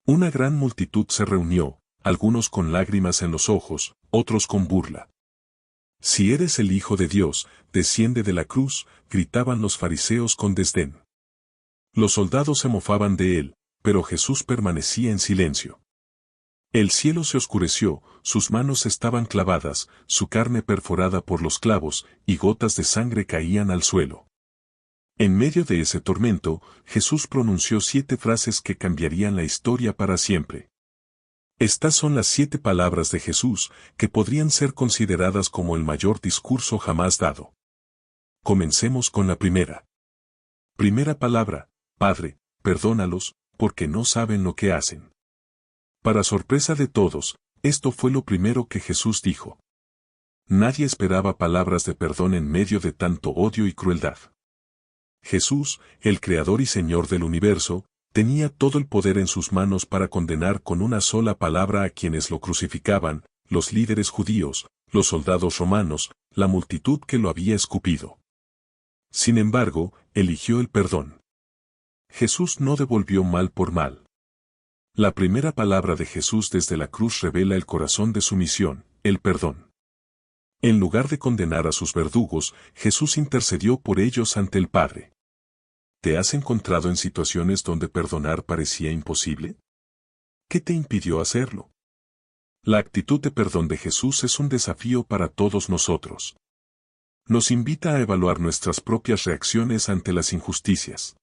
Una gran multitud se reunió, algunos con lágrimas en los ojos, otros con burla. Si eres el Hijo de Dios, desciende de la cruz, gritaban los fariseos con desdén. Los soldados se mofaban de él, pero Jesús permanecía en silencio. El cielo se oscureció, sus manos estaban clavadas, su carne perforada por los clavos, y gotas de sangre caían al suelo. En medio de ese tormento, Jesús pronunció 7 frases que cambiarían la historia para siempre. Estas son las 7 palabras de Jesús, que podrían ser consideradas como el mayor discurso jamás dado. Comencemos con la primera. Primera palabra: Padre, perdónalos, porque no saben lo que hacen. Para sorpresa de todos, esto fue lo primero que Jesús dijo. Nadie esperaba palabras de perdón en medio de tanto odio y crueldad. Jesús, el Creador y Señor del universo, tenía todo el poder en sus manos para condenar con una sola palabra a quienes lo crucificaban, los líderes judíos, los soldados romanos, la multitud que lo había escupido. Sin embargo, eligió el perdón. Jesús no devolvió mal por mal. La primera palabra de Jesús desde la cruz revela el corazón de su misión, el perdón. En lugar de condenar a sus verdugos, Jesús intercedió por ellos ante el Padre. ¿Te has encontrado en situaciones donde perdonar parecía imposible? ¿Qué te impidió hacerlo? La actitud de perdón de Jesús es un desafío para todos nosotros. Nos invita a evaluar nuestras propias reacciones ante las injusticias.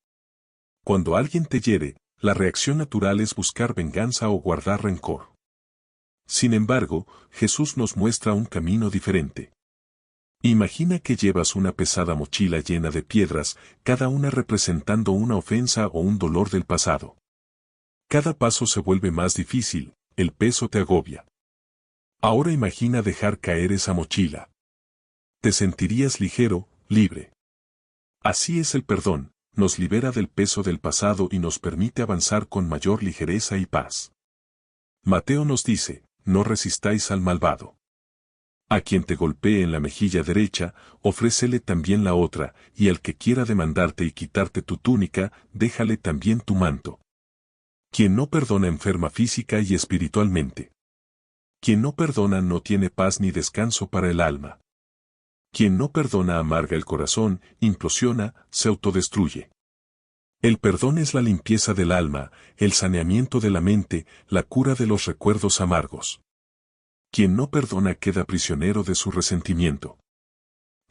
Cuando alguien te hiere, la reacción natural es buscar venganza o guardar rencor. Sin embargo, Jesús nos muestra un camino diferente. Imagina que llevas una pesada mochila llena de piedras, cada una representando una ofensa o un dolor del pasado. Cada paso se vuelve más difícil, el peso te agobia. Ahora imagina dejar caer esa mochila. Te sentirías ligero, libre. Así es el perdón, nos libera del peso del pasado y nos permite avanzar con mayor ligereza y paz. Mateo nos dice: no resistáis al malvado. A quien te golpee en la mejilla derecha, ofrécele también la otra, y al que quiera demandarte y quitarte tu túnica, déjale también tu manto. Quien no perdona enferma física y espiritualmente. Quien no perdona no tiene paz ni descanso para el alma. Quien no perdona amarga el corazón, implosiona, se autodestruye. El perdón es la limpieza del alma, el saneamiento de la mente, la cura de los recuerdos amargos. Quien no perdona queda prisionero de su resentimiento.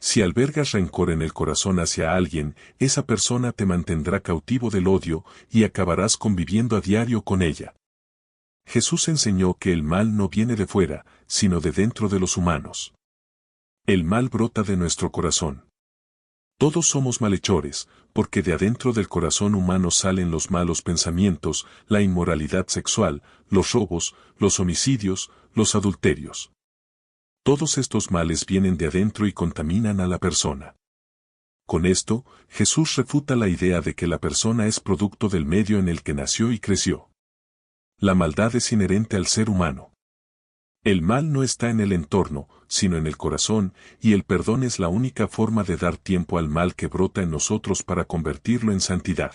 Si albergas rencor en el corazón hacia alguien, esa persona te mantendrá cautivo del odio y acabarás conviviendo a diario con ella. Jesús enseñó que el mal no viene de fuera, sino de dentro de los humanos. El mal brota de nuestro corazón. Todos somos malhechores, porque de adentro del corazón humano salen los malos pensamientos, la inmoralidad sexual, los robos, los homicidios, los adulterios. Todos estos males vienen de adentro y contaminan a la persona. Con esto, Jesús refuta la idea de que la persona es producto del medio en el que nació y creció. La maldad es inherente al ser humano. El mal no está en el entorno, sino en el corazón, y el perdón es la única forma de dar tiempo al mal que brota en nosotros para convertirlo en santidad.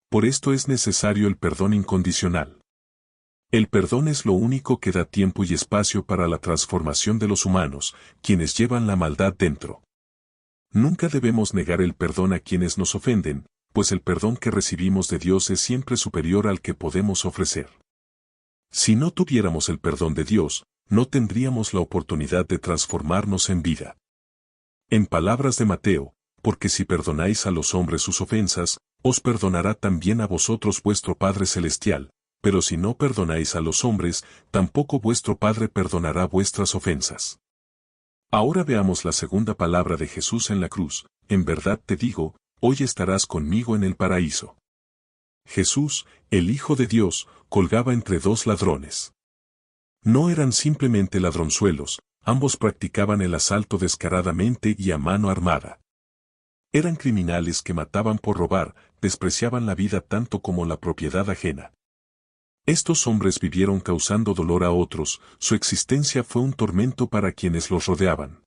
Por esto es necesario el perdón incondicional. El perdón es lo único que da tiempo y espacio para la transformación de los humanos, quienes llevan la maldad dentro. Nunca debemos negar el perdón a quienes nos ofenden, pues el perdón que recibimos de Dios es siempre superior al que podemos ofrecer. Si no tuviéramos el perdón de Dios, no tendríamos la oportunidad de transformarnos en vida. En palabras de Mateo: porque si perdonáis a los hombres sus ofensas, os perdonará también a vosotros vuestro Padre Celestial, pero si no perdonáis a los hombres, tampoco vuestro Padre perdonará vuestras ofensas. Ahora veamos la segunda palabra de Jesús en la cruz: en verdad te digo, hoy estarás conmigo en el paraíso. Jesús, el Hijo de Dios, colgaba entre 2 ladrones. No eran simplemente ladronzuelos, ambos practicaban el asalto descaradamente y a mano armada. Eran criminales que mataban por robar, despreciaban la vida tanto como la propiedad ajena. Estos hombres vivieron causando dolor a otros, su existencia fue un tormento para quienes los rodeaban.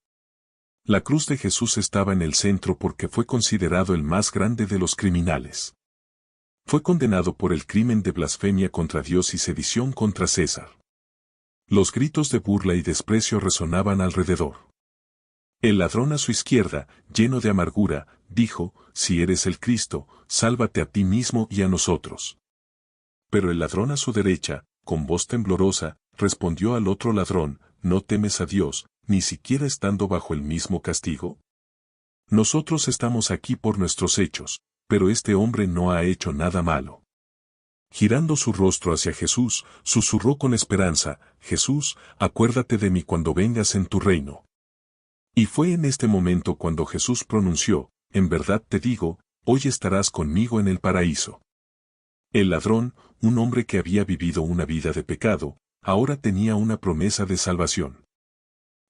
La cruz de Jesús estaba en el centro porque fue considerado el más grande de los criminales. Fue condenado por el crimen de blasfemia contra Dios y sedición contra César. Los gritos de burla y desprecio resonaban alrededor. El ladrón a su izquierda, lleno de amargura, dijo, si eres el Cristo, sálvate a ti mismo y a nosotros. Pero el ladrón a su derecha, con voz temblorosa, respondió al otro ladrón, ¿no temes a Dios, ni siquiera estando bajo el mismo castigo? Nosotros estamos aquí por nuestros hechos, pero este hombre no ha hecho nada malo. Girando su rostro hacia Jesús, susurró con esperanza, Jesús, acuérdate de mí cuando vengas en tu reino. Y fue en este momento cuando Jesús pronunció, en verdad te digo, hoy estarás conmigo en el paraíso. El ladrón, un hombre que había vivido una vida de pecado, ahora tenía una promesa de salvación.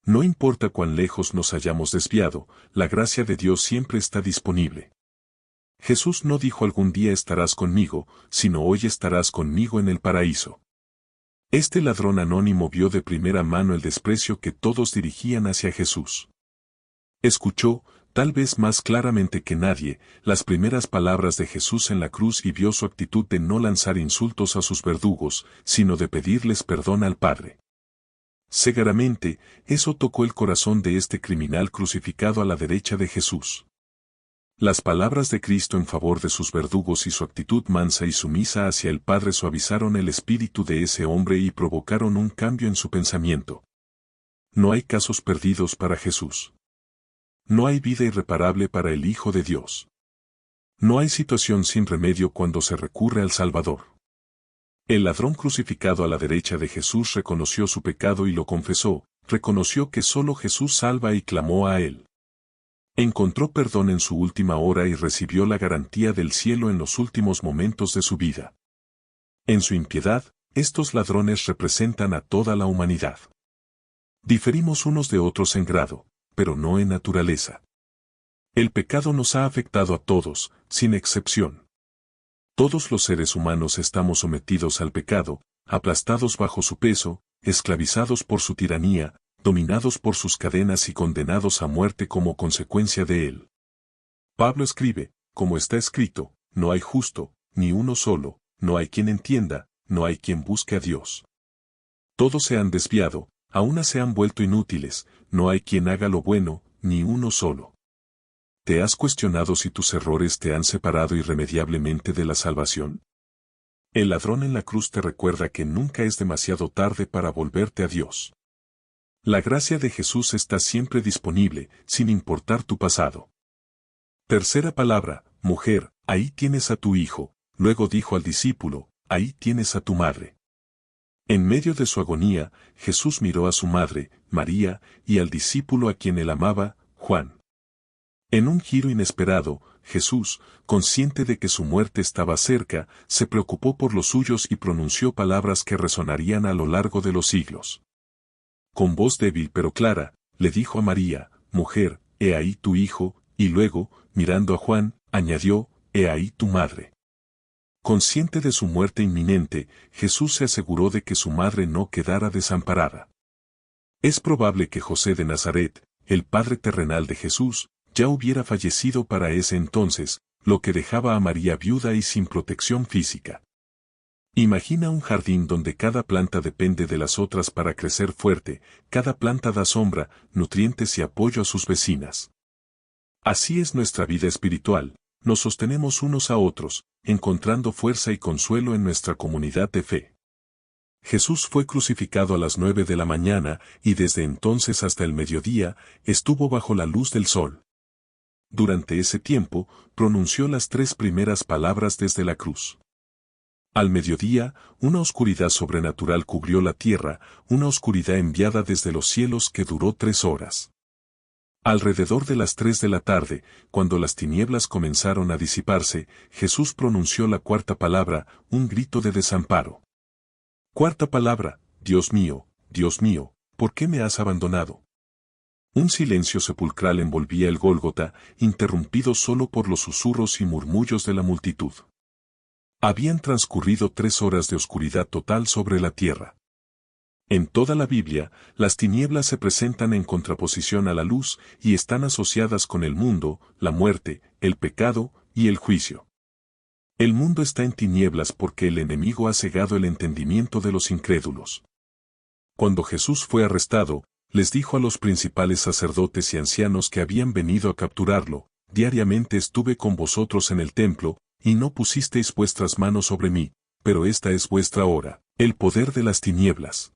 No importa cuán lejos nos hayamos desviado, la gracia de Dios siempre está disponible. Jesús no dijo algún día estarás conmigo, sino hoy estarás conmigo en el paraíso. Este ladrón anónimo vio de primera mano el desprecio que todos dirigían hacia Jesús. Escuchó, tal vez más claramente que nadie, las primeras palabras de Jesús en la cruz y vio su actitud de no lanzar insultos a sus verdugos, sino de pedirles perdón al Padre. Segaramente, eso tocó el corazón de este criminal crucificado a la derecha de Jesús. Las palabras de Cristo en favor de sus verdugos y su actitud mansa y sumisa hacia el Padre suavizaron el espíritu de ese hombre y provocaron un cambio en su pensamiento. No hay casos perdidos para Jesús. No hay vida irreparable para el Hijo de Dios. No hay situación sin remedio cuando se recurre al Salvador. El ladrón crucificado a la derecha de Jesús reconoció su pecado y lo confesó, reconoció que solo Jesús salva y clamó a él. Encontró perdón en su última hora y recibió la garantía del cielo en los últimos momentos de su vida. En su impiedad, estos ladrones representan a toda la humanidad. Diferimos unos de otros en grado, pero no en naturaleza. El pecado nos ha afectado a todos, sin excepción. Todos los seres humanos estamos sometidos al pecado, aplastados bajo su peso, esclavizados por su tiranía, dominados por sus cadenas y condenados a muerte como consecuencia de él. Pablo escribe, como está escrito, no hay justo, ni uno solo, no hay quien entienda, no hay quien busque a Dios. Todos se han desviado, a una se han vuelto inútiles, no hay quien haga lo bueno, ni uno solo. ¿Te has cuestionado si tus errores te han separado irremediablemente de la salvación? El ladrón en la cruz te recuerda que nunca es demasiado tarde para volverte a Dios. La gracia de Jesús está siempre disponible, sin importar tu pasado. Tercera palabra, mujer, ahí tienes a tu hijo, luego dijo al discípulo, ahí tienes a tu madre. En medio de su agonía, Jesús miró a su madre, María, y al discípulo a quien él amaba, Juan. En un giro inesperado, Jesús, consciente de que su muerte estaba cerca, se preocupó por los suyos y pronunció palabras que resonarían a lo largo de los siglos. Con voz débil pero clara, le dijo a María, mujer, he ahí tu hijo, y luego, mirando a Juan, añadió, he ahí tu madre. Consciente de su muerte inminente, Jesús se aseguró de que su madre no quedara desamparada. Es probable que José de Nazaret, el padre terrenal de Jesús, ya hubiera fallecido para ese entonces, lo que dejaba a María viuda y sin protección física. Imagina un jardín donde cada planta depende de las otras para crecer fuerte, cada planta da sombra, nutrientes y apoyo a sus vecinas. Así es nuestra vida espiritual, nos sostenemos unos a otros, encontrando fuerza y consuelo en nuestra comunidad de fe. Jesús fue crucificado a las 9 de la mañana y desde entonces hasta el mediodía estuvo bajo la luz del sol. Durante ese tiempo, pronunció las 3 primeras palabras desde la cruz. Al mediodía, una oscuridad sobrenatural cubrió la tierra, una oscuridad enviada desde los cielos que duró 3 horas. Alrededor de las 3 de la tarde, cuando las tinieblas comenzaron a disiparse, Jesús pronunció la cuarta palabra, un grito de desamparo. Cuarta palabra, Dios mío, ¿por qué me has abandonado? Un silencio sepulcral envolvía el Gólgota, interrumpido solo por los susurros y murmullos de la multitud. Habían transcurrido 3 horas de oscuridad total sobre la tierra. En toda la Biblia, las tinieblas se presentan en contraposición a la luz y están asociadas con el mundo, la muerte, el pecado y el juicio. El mundo está en tinieblas porque el enemigo ha cegado el entendimiento de los incrédulos. Cuando Jesús fue arrestado, les dijo a los principales sacerdotes y ancianos que habían venido a capturarlo: diariamente estuve con vosotros en el templo, y no pusisteis vuestras manos sobre mí, pero esta es vuestra hora, el poder de las tinieblas.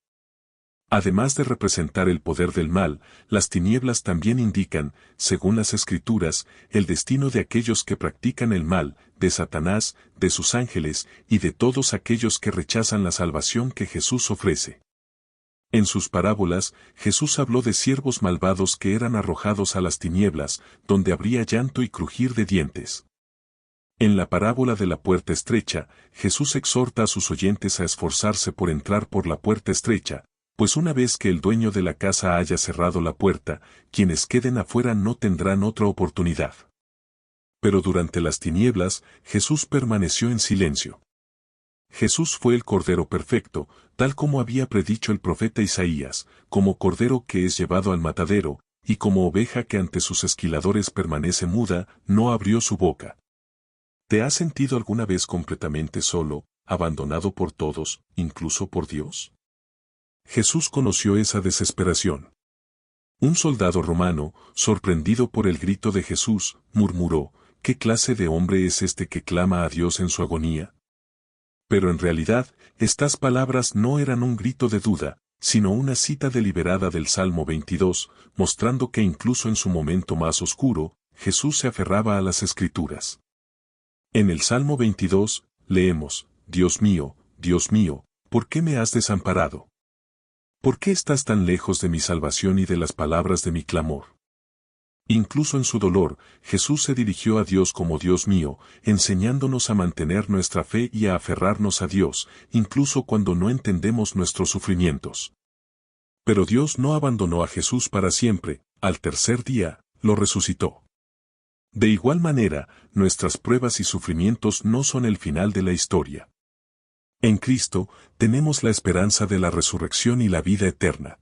Además de representar el poder del mal, las tinieblas también indican, según las Escrituras, el destino de aquellos que practican el mal, de Satanás, de sus ángeles, y de todos aquellos que rechazan la salvación que Jesús ofrece. En sus parábolas, Jesús habló de siervos malvados que eran arrojados a las tinieblas, donde habría llanto y crujir de dientes. En la parábola de la puerta estrecha, Jesús exhorta a sus oyentes a esforzarse por entrar por la puerta estrecha, pues una vez que el dueño de la casa haya cerrado la puerta, quienes queden afuera no tendrán otra oportunidad. Pero durante las tinieblas, Jesús permaneció en silencio. Jesús fue el Cordero perfecto, tal como había predicho el profeta Isaías, como cordero que es llevado al matadero, y como oveja que ante sus esquiladores permanece muda, no abrió su boca. ¿Te has sentido alguna vez completamente solo, abandonado por todos, incluso por Dios? Jesús conoció esa desesperación. Un soldado romano, sorprendido por el grito de Jesús, murmuró: ¿qué clase de hombre es este que clama a Dios en su agonía? Pero en realidad, estas palabras no eran un grito de duda, sino una cita deliberada del Salmo 22, mostrando que incluso en su momento más oscuro, Jesús se aferraba a las Escrituras. En el Salmo 22, leemos: Dios mío, ¿por qué me has desamparado? ¿Por qué estás tan lejos de mi salvación y de las palabras de mi clamor? Incluso en su dolor, Jesús se dirigió a Dios como Dios mío, enseñándonos a mantener nuestra fe y a aferrarnos a Dios, incluso cuando no entendemos nuestros sufrimientos. Pero Dios no abandonó a Jesús para siempre, al tercer día, lo resucitó. De igual manera, nuestras pruebas y sufrimientos no son el final de la historia. En Cristo, tenemos la esperanza de la resurrección y la vida eterna.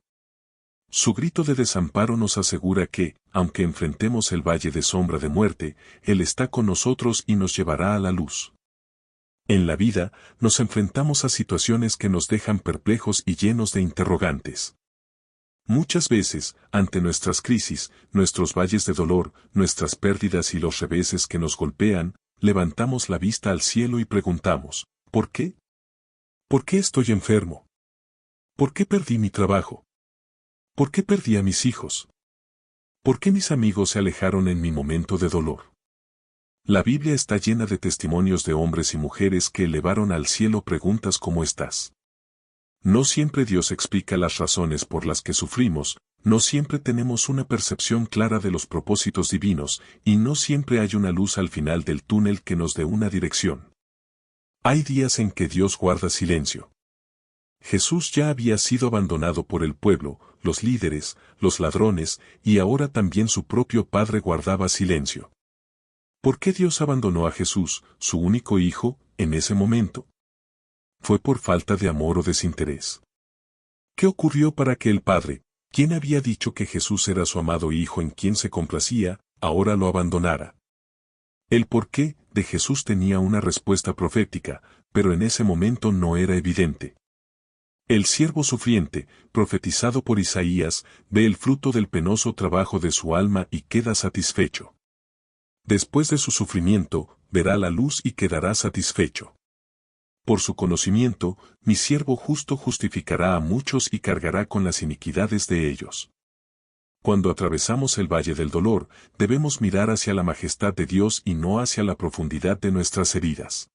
Su grito de desamparo nos asegura que, aunque enfrentemos el valle de sombra de muerte, Él está con nosotros y nos llevará a la luz. En la vida, nos enfrentamos a situaciones que nos dejan perplejos y llenos de interrogantes. Muchas veces, ante nuestras crisis, nuestros valles de dolor, nuestras pérdidas y los reveses que nos golpean, levantamos la vista al cielo y preguntamos: ¿por qué? ¿Por qué estoy enfermo? ¿Por qué perdí mi trabajo? ¿Por qué perdí a mis hijos? ¿Por qué mis amigos se alejaron en mi momento de dolor? La Biblia está llena de testimonios de hombres y mujeres que elevaron al cielo preguntas como estas. No siempre Dios explica las razones por las que sufrimos, no siempre tenemos una percepción clara de los propósitos divinos, y no siempre hay una luz al final del túnel que nos dé una dirección. Hay días en que Dios guarda silencio. Jesús ya había sido abandonado por el pueblo, los líderes, los ladrones, y ahora también su propio Padre guardaba silencio. ¿Por qué Dios abandonó a Jesús, su único hijo, en ese momento? ¿Fue por falta de amor o desinterés? ¿Qué ocurrió para que el Padre, quien había dicho que Jesús era su amado hijo en quien se complacía, ahora lo abandonara? El porqué de Jesús tenía una respuesta profética, pero en ese momento no era evidente. El siervo sufriente, profetizado por Isaías, ve el fruto del penoso trabajo de su alma y queda satisfecho. Después de su sufrimiento, verá la luz y quedará satisfecho. Por su conocimiento, mi siervo justo justificará a muchos y cargará con las iniquidades de ellos. Cuando atravesamos el valle del dolor, debemos mirar hacia la majestad de Dios y no hacia la profundidad de nuestras heridas.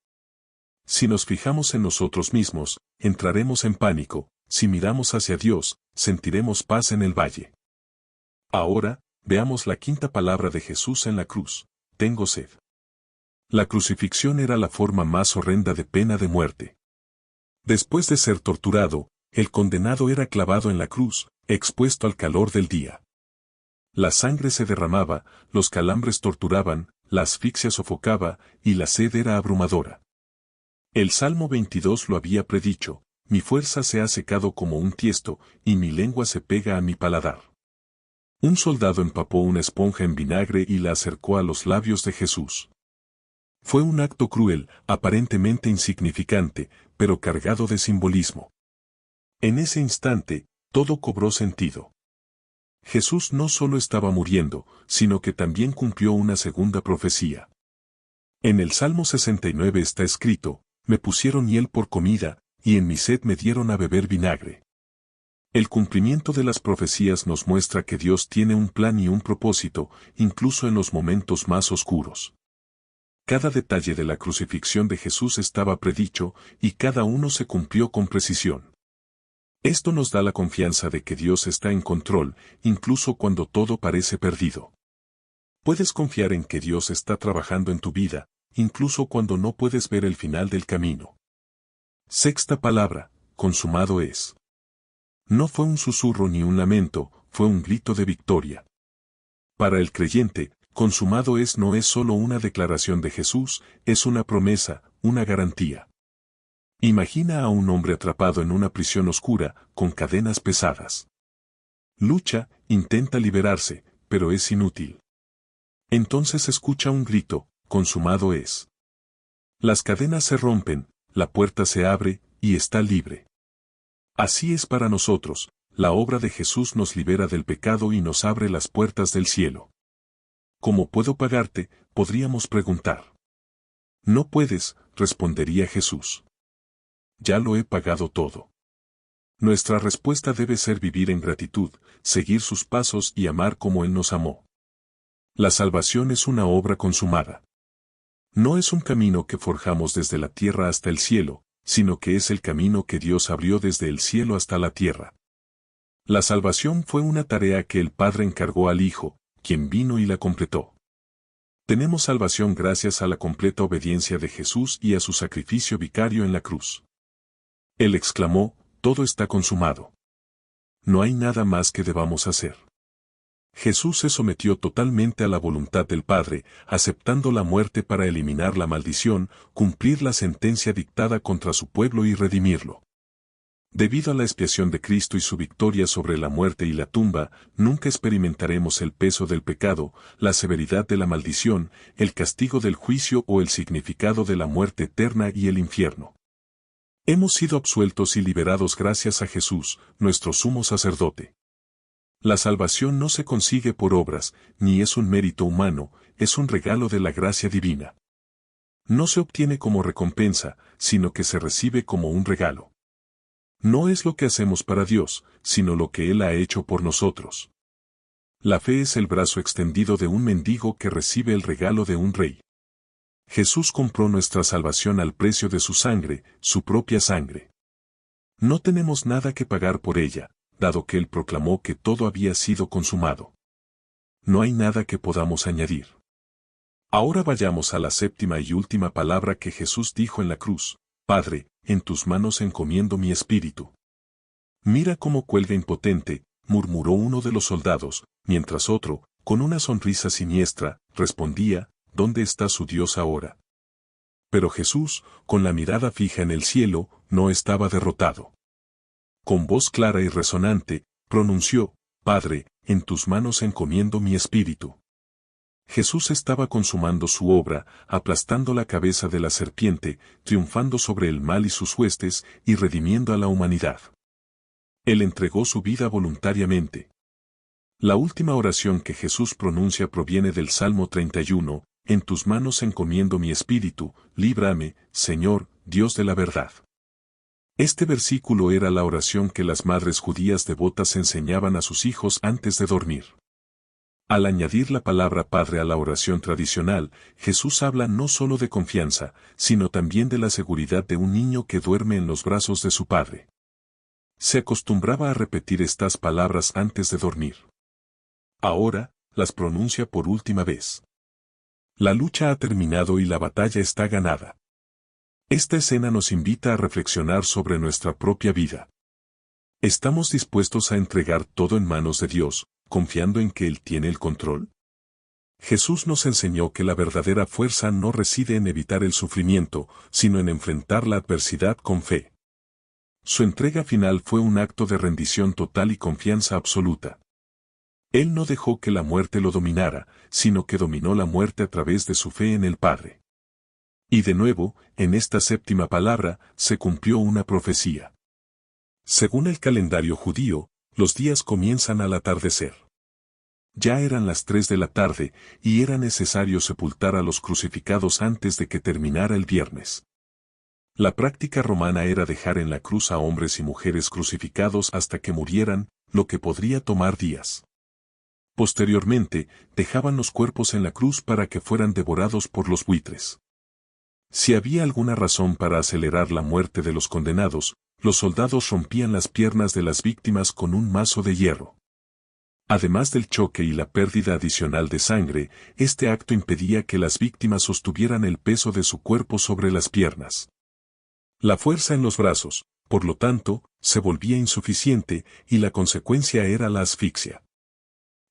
Si nos fijamos en nosotros mismos, entraremos en pánico; si miramos hacia Dios, sentiremos paz en el valle. Ahora, veamos la quinta palabra de Jesús en la cruz: tengo sed. La crucifixión era la forma más horrenda de pena de muerte. Después de ser torturado, el condenado era clavado en la cruz, expuesto al calor del día. La sangre se derramaba, los calambres torturaban, la asfixia sofocaba, y la sed era abrumadora. El Salmo 22 lo había predicho: mi fuerza se ha secado como un tiesto, y mi lengua se pega a mi paladar. Un soldado empapó una esponja en vinagre y la acercó a los labios de Jesús. Fue un acto cruel, aparentemente insignificante, pero cargado de simbolismo. En ese instante, todo cobró sentido. Jesús no solo estaba muriendo, sino que también cumplió una segunda profecía. En el Salmo 69 está escrito, me pusieron hiel por comida, y en mi sed me dieron a beber vinagre. El cumplimiento de las profecías nos muestra que Dios tiene un plan y un propósito, incluso en los momentos más oscuros. Cada detalle de la crucifixión de Jesús estaba predicho, y cada uno se cumplió con precisión. Esto nos da la confianza de que Dios está en control, incluso cuando todo parece perdido. Puedes confiar en que Dios está trabajando en tu vida, incluso cuando no puedes ver el final del camino. Sexta palabra, consumado es. No fue un susurro ni un lamento, fue un grito de victoria. Para el creyente, consumado es no es solo una declaración de Jesús, es una promesa, una garantía. Imagina a un hombre atrapado en una prisión oscura, con cadenas pesadas. Lucha, intenta liberarse, pero es inútil. Entonces escucha un grito, consumado es. Las cadenas se rompen, la puerta se abre, y está libre. Así es para nosotros, la obra de Jesús nos libera del pecado y nos abre las puertas del cielo. ¿Cómo puedo pagarte?, podríamos preguntar. No puedes, respondería Jesús. Ya lo he pagado todo. Nuestra respuesta debe ser vivir en gratitud, seguir sus pasos y amar como Él nos amó. La salvación es una obra consumada. No es un camino que forjamos desde la tierra hasta el cielo, sino que es el camino que Dios abrió desde el cielo hasta la tierra. La salvación fue una tarea que el Padre encargó al Hijo, quien vino y la completó. Tenemos salvación gracias a la completa obediencia de Jesús y a su sacrificio vicario en la cruz. Él exclamó, todo está consumado. No hay nada más que debamos hacer. Jesús se sometió totalmente a la voluntad del Padre, aceptando la muerte para eliminar la maldición, cumplir la sentencia dictada contra su pueblo y redimirlo. Debido a la expiación de Cristo y su victoria sobre la muerte y la tumba, nunca experimentaremos el peso del pecado, la severidad de la maldición, el castigo del juicio o el significado de la muerte eterna y el infierno. Hemos sido absueltos y liberados gracias a Jesús, nuestro sumo sacerdote. La salvación no se consigue por obras, ni es un mérito humano, es un regalo de la gracia divina. No se obtiene como recompensa, sino que se recibe como un regalo. No es lo que hacemos para Dios, sino lo que Él ha hecho por nosotros. La fe es el brazo extendido de un mendigo que recibe el regalo de un rey. Jesús compró nuestra salvación al precio de su sangre, su propia sangre. No tenemos nada que pagar por ella, dado que Él proclamó que todo había sido consumado. No hay nada que podamos añadir. Ahora vayamos a la séptima y última palabra que Jesús dijo en la cruz: Padre, en tus manos encomiendo mi espíritu. Mira cómo cuelga impotente, murmuró uno de los soldados, mientras otro, con una sonrisa siniestra, respondía, ¿dónde está su Dios ahora? Pero Jesús, con la mirada fija en el cielo, no estaba derrotado. Con voz clara y resonante, pronunció, Padre, en tus manos encomiendo mi espíritu. Jesús estaba consumando su obra, aplastando la cabeza de la serpiente, triunfando sobre el mal y sus huestes, y redimiendo a la humanidad. Él entregó su vida voluntariamente. La última oración que Jesús pronuncia proviene del Salmo 31, en tus manos encomiendo mi espíritu, líbrame, Señor, Dios de la verdad. Este versículo era la oración que las madres judías devotas enseñaban a sus hijos antes de dormir. Al añadir la palabra Padre a la oración tradicional, Jesús habla no solo de confianza, sino también de la seguridad de un niño que duerme en los brazos de su padre. Se acostumbraba a repetir estas palabras antes de dormir. Ahora, las pronuncia por última vez. La lucha ha terminado y la batalla está ganada. Esta escena nos invita a reflexionar sobre nuestra propia vida. ¿Estamos dispuestos a entregar todo en manos de Dios, confiando en que Él tiene el control? Jesús nos enseñó que la verdadera fuerza no reside en evitar el sufrimiento, sino en enfrentar la adversidad con fe. Su entrega final fue un acto de rendición total y confianza absoluta. Él no dejó que la muerte lo dominara, sino que dominó la muerte a través de su fe en el Padre. Y de nuevo, en esta séptima palabra, se cumplió una profecía. Según el calendario judío, los días comienzan al atardecer. Ya eran las 3 de la tarde, y era necesario sepultar a los crucificados antes de que terminara el viernes. La práctica romana era dejar en la cruz a hombres y mujeres crucificados hasta que murieran, lo que podría tomar días. Posteriormente, dejaban los cuerpos en la cruz para que fueran devorados por los buitres. Si había alguna razón para acelerar la muerte de los condenados, los soldados rompían las piernas de las víctimas con un mazo de hierro. Además del choque y la pérdida adicional de sangre, este acto impedía que las víctimas sostuvieran el peso de su cuerpo sobre las piernas. La fuerza en los brazos, por lo tanto, se volvía insuficiente y la consecuencia era la asfixia.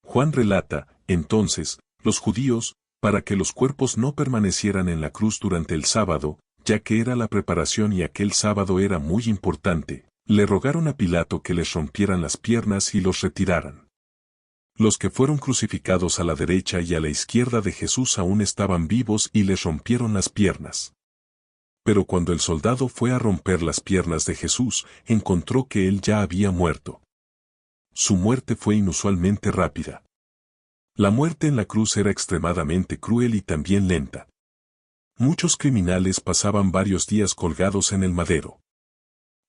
Juan relata, entonces, los judíos, para que los cuerpos no permanecieran en la cruz durante el sábado, ya que era la preparación y aquel sábado era muy importante, le rogaron a Pilato que les rompieran las piernas y los retiraran. Los que fueron crucificados a la derecha y a la izquierda de Jesús aún estaban vivos y les rompieron las piernas. Pero cuando el soldado fue a romper las piernas de Jesús, encontró que él ya había muerto. Su muerte fue inusualmente rápida. La muerte en la cruz era extremadamente cruel y también lenta. Muchos criminales pasaban varios días colgados en el madero.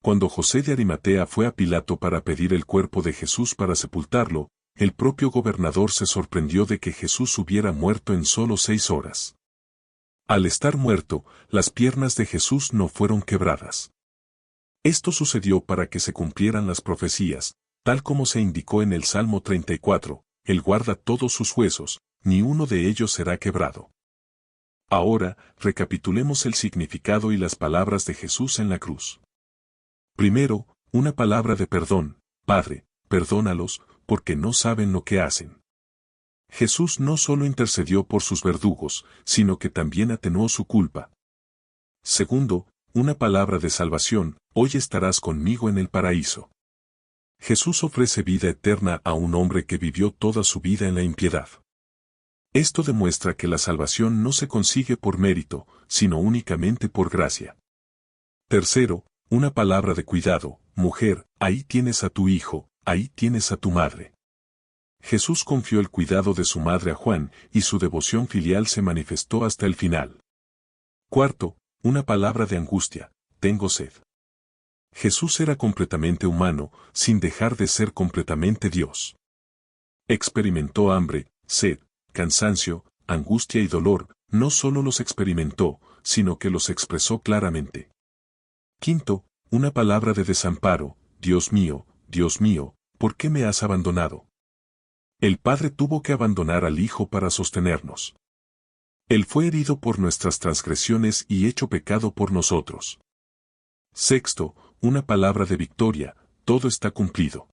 Cuando José de Arimatea fue a Pilato para pedir el cuerpo de Jesús para sepultarlo, el propio gobernador se sorprendió de que Jesús hubiera muerto en solo 6 horas. Al estar muerto, las piernas de Jesús no fueron quebradas. Esto sucedió para que se cumplieran las profecías, tal como se indicó en el Salmo 34, Él guarda todos sus huesos, ni uno de ellos será quebrado. Ahora, recapitulemos el significado y las palabras de Jesús en la cruz. Primero, una palabra de perdón: Padre, perdónalos, porque no saben lo que hacen. Jesús no solo intercedió por sus verdugos, sino que también atenuó su culpa. Segundo, una palabra de salvación: hoy estarás conmigo en el paraíso. Jesús ofrece vida eterna a un hombre que vivió toda su vida en la impiedad. Esto demuestra que la salvación no se consigue por mérito, sino únicamente por gracia. Tercero, una palabra de cuidado: mujer, ahí tienes a tu hijo, ahí tienes a tu madre. Jesús confió el cuidado de su madre a Juan, y su devoción filial se manifestó hasta el final. Cuarto, una palabra de angustia: tengo sed. Jesús era completamente humano, sin dejar de ser completamente Dios. Experimentó hambre, sed, cansancio, angustia y dolor. No solo los experimentó, sino que los expresó claramente. Quinto, una palabra de desamparo: Dios mío, ¿por qué me has abandonado? El Padre tuvo que abandonar al Hijo para sostenernos. Él fue herido por nuestras transgresiones y hecho pecado por nosotros. Sexto, una palabra de victoria: todo está cumplido.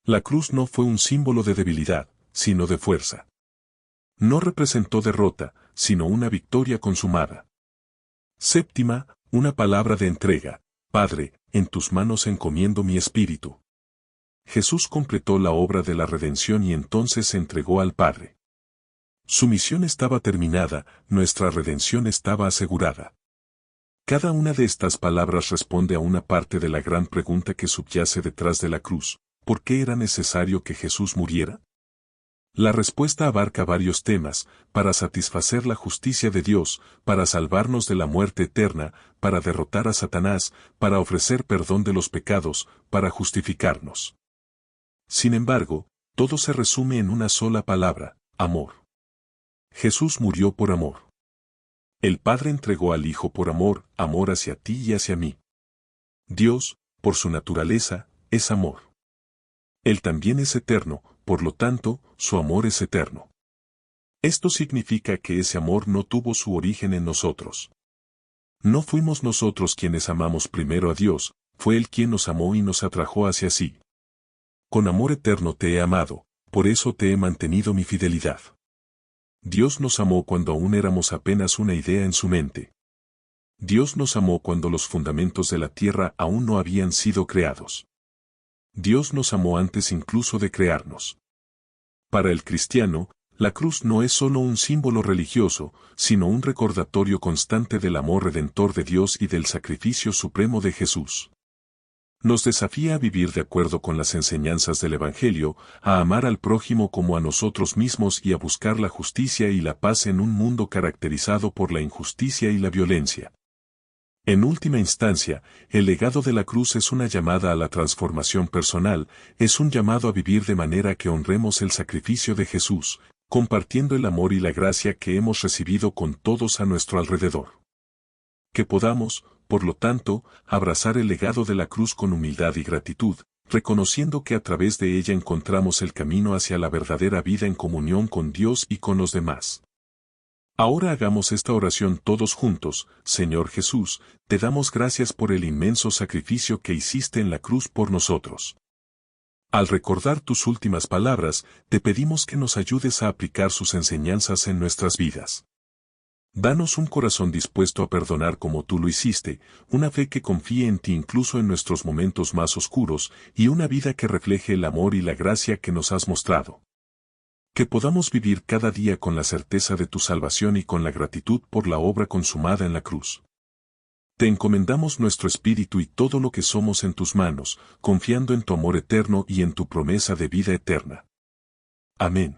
La cruz no fue un símbolo de debilidad, sino de fuerza. No representó derrota, sino una victoria consumada. Séptima, una palabra de entrega: Padre, en tus manos encomiendo mi espíritu. Jesús completó la obra de la redención y entonces se entregó al Padre. Su misión estaba terminada, nuestra redención estaba asegurada. Cada una de estas palabras responde a una parte de la gran pregunta que subyace detrás de la cruz: ¿por qué era necesario que Jesús muriera? La respuesta abarca varios temas: para satisfacer la justicia de Dios, para salvarnos de la muerte eterna, para derrotar a Satanás, para ofrecer perdón de los pecados, para justificarnos. Sin embargo, todo se resume en una sola palabra: amor. Jesús murió por amor. El Padre entregó al Hijo por amor, amor hacia ti y hacia mí. Dios, por su naturaleza, es amor. Él también es eterno, por lo tanto, su amor es eterno. Esto significa que ese amor no tuvo su origen en nosotros. No fuimos nosotros quienes amamos primero a Dios, fue Él quien nos amó y nos atrajo hacia sí. Con amor eterno te he amado, por eso te he mantenido mi fidelidad. Dios nos amó cuando aún éramos apenas una idea en su mente. Dios nos amó cuando los fundamentos de la tierra aún no habían sido creados. Dios nos amó antes incluso de crearnos. Para el cristiano, La cruz no es solo un símbolo religioso, sino un recordatorio constante del amor redentor de Dios y del sacrificio supremo de Jesús. Nos desafía a vivir de acuerdo con las enseñanzas del Evangelio, a amar al prójimo como a nosotros mismos y a buscar la justicia y la paz en un mundo caracterizado por la injusticia y la violencia. En última instancia, el legado de la cruz es una llamada a la transformación personal, es un llamado a vivir de manera que honremos el sacrificio de Jesús, compartiendo el amor y la gracia que hemos recibido con todos a nuestro alrededor. Que podamos, por lo tanto, abrazar el legado de la cruz con humildad y gratitud, reconociendo que a través de ella encontramos el camino hacia la verdadera vida en comunión con Dios y con los demás. Ahora hagamos esta oración todos juntos. Señor Jesús, te damos gracias por el inmenso sacrificio que hiciste en la cruz por nosotros. Al recordar tus últimas palabras, te pedimos que nos ayudes a aplicar sus enseñanzas en nuestras vidas. Danos un corazón dispuesto a perdonar como tú lo hiciste, una fe que confíe en ti incluso en nuestros momentos más oscuros, y una vida que refleje el amor y la gracia que nos has mostrado. Que podamos vivir cada día con la certeza de tu salvación y con la gratitud por la obra consumada en la cruz. Te encomendamos nuestro espíritu y todo lo que somos en tus manos, confiando en tu amor eterno y en tu promesa de vida eterna. Amén.